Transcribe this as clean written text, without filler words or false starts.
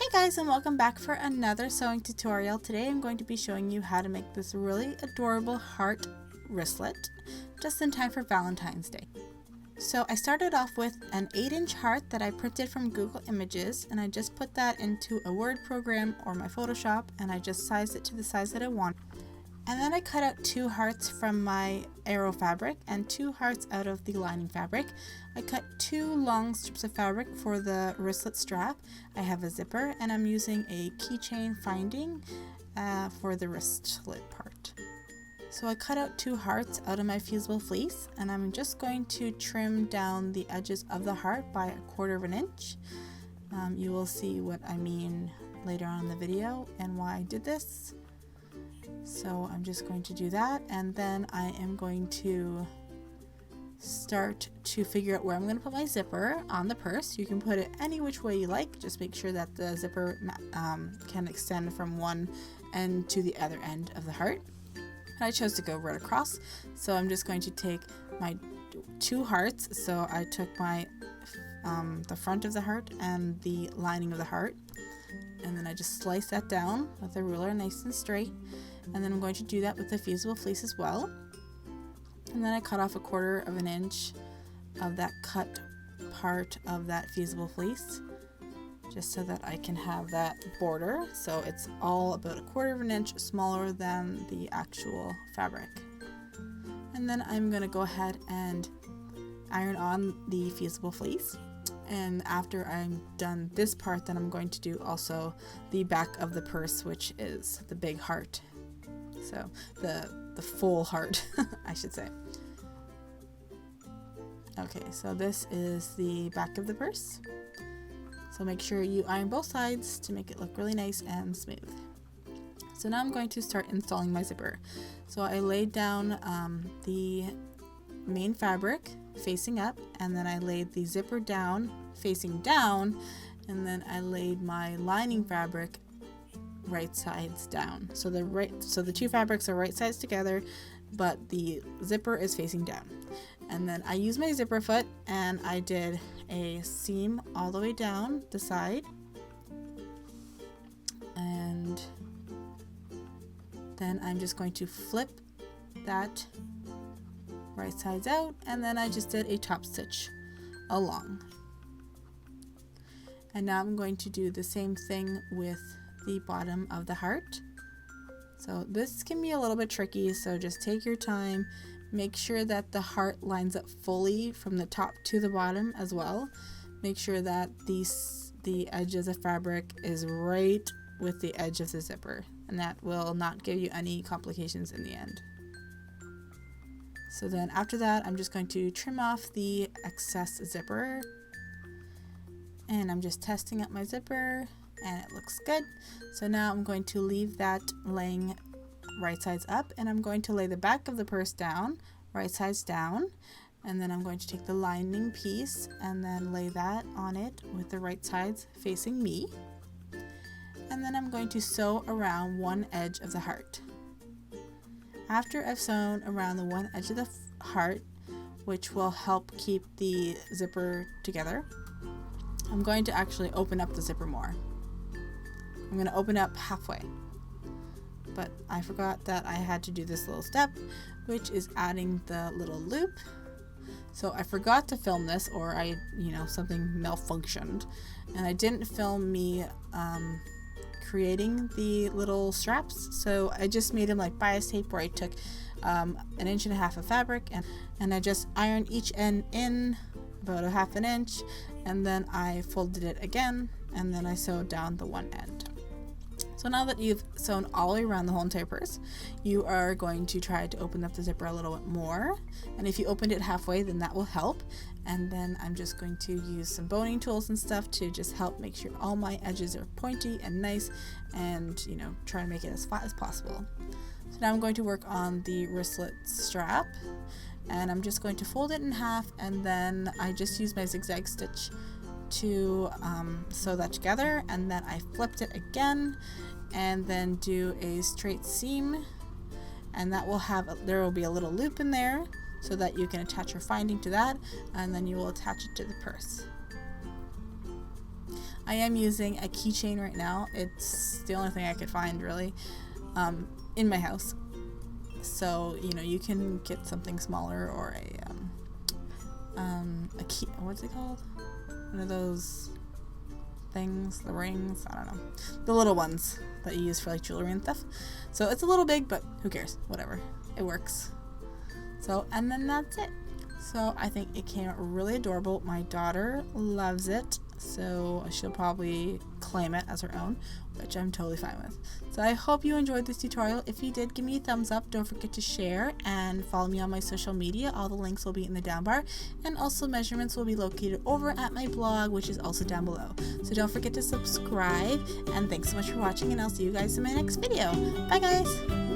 Hey guys, and welcome back for another sewing tutorial. Today I'm going to be showing you how to make this really adorable heart wristlet just in time for Valentine's Day. So I started off with an 8-inch heart that I printed from Google Images, and I just put that into a Word program or my Photoshop, and I just sized it to the size that I want. And then I cut out 2 hearts from my arrow fabric and 2 hearts out of the lining fabric. I cut 2 long strips of fabric for the wristlet strap. I have a zipper and I'm using a keychain finding for the wristlet part. So I cut out 2 hearts out of my fusible fleece, and I'm just going to trim down the edges of the heart by 1/4 inch. You will see what I mean later on in the video and why I did this. So I'm just going to do that, and then I am going to start to figure out where I'm going to put my zipper on the purse. You can put it any which way you like, just make sure that the zipper can extend from one end to the other end of the heart. And I chose to go right across, so I'm just going to take my 2 hearts. So I took my the front of the heart and the lining of the heart, and then I just slice that down with a ruler nice and straight. And then I'm going to do that with the fusible fleece as well. And then I cut off 1/4 inch of that cut part of that fusible fleece, just so that I can have that border. So it's all about 1/4 inch smaller than the actual fabric. And then I'm going to go ahead and iron on the fusible fleece. And after I'm done this part, then I'm going to do also the back of the purse, which is the big heart. So the full heart, I should say. Okay, so this is the back of the purse. So make sure you iron both sides to make it look really nice and smooth. So now I'm going to start installing my zipper. So I laid down the main fabric facing up, and then I laid the zipper down facing down, and then I laid my lining fabric right sides down. So the 2 fabrics are right sides together, but the zipper is facing down. And then I used my zipper foot and I did a seam all the way down the side, and then I'm just going to flip that right sides out, and then I just did a top stitch along. And now I'm going to do the same thing with the bottom of the heart. So this can be a little bit tricky, so just take your time. Make sure that the heart lines up fully from the top to the bottom as well. Make sure that the edge of the fabric is right with the edge of the zipper, and that will not give you any complications in the end. So then after that, I'm just going to trim off the excess zipper, and I'm just testing out my zipper, and it looks good. So now I'm going to leave that laying right sides up, and I'm going to lay the back of the purse down, right sides down, and then I'm going to take the lining piece and then lay that on it with the right sides facing me. And then I'm going to sew around one edge of the heart. After I've sewn around the one edge of the heart, which will help keep the zipper together, I'm going to actually open up the zipper more. I'm going to open up halfway, but I forgot that I had to do this little step, which is adding the little loop. So I forgot to film this, or something malfunctioned, and I didn't film me creating the little straps. So I just made them like bias tape, where I took 1.5 inches of fabric and I just ironed each end in about 1/2 inch, and then I folded it again, and then I sewed down the one end. So now that you've sewn all the way around the whole entire purse, you are going to try to open up the zipper a little bit more. And if you opened it halfway, then that will help. And then I'm just going to use some boning tools and stuff to just help make sure all my edges are pointy and nice, and try to make it as flat as possible. So now I'm going to work on the wristlet strap, and I'm just going to fold it in half, and then I just use my zigzag stitch to sew that together, and then I flipped it again and then do a straight seam, and that will there will be a little loop in there so that you can attach your finding to that, and then you will attach it to the purse. I am using a keychain right now. It's the only thing I could find really in my house. So, you know, you can get something smaller or a key, what's it called? One of those things, the rings, I don't know. The little ones that you use for like jewelry and stuff. So it's a little big, but who cares? Whatever. It works. So, and then that's it. So I think it came out really adorable. My daughter loves it, so she'll probably claim it as her own, which I'm totally fine with. So I hope you enjoyed this tutorial. If you did, give me a thumbs up. Don't forget to share and follow me on my social media. All the links will be in the down bar, and also measurements will be located over at my blog, which is also down below. So don't forget to subscribe, and thanks so much for watching, and I'll see you guys in my next video. Bye guys!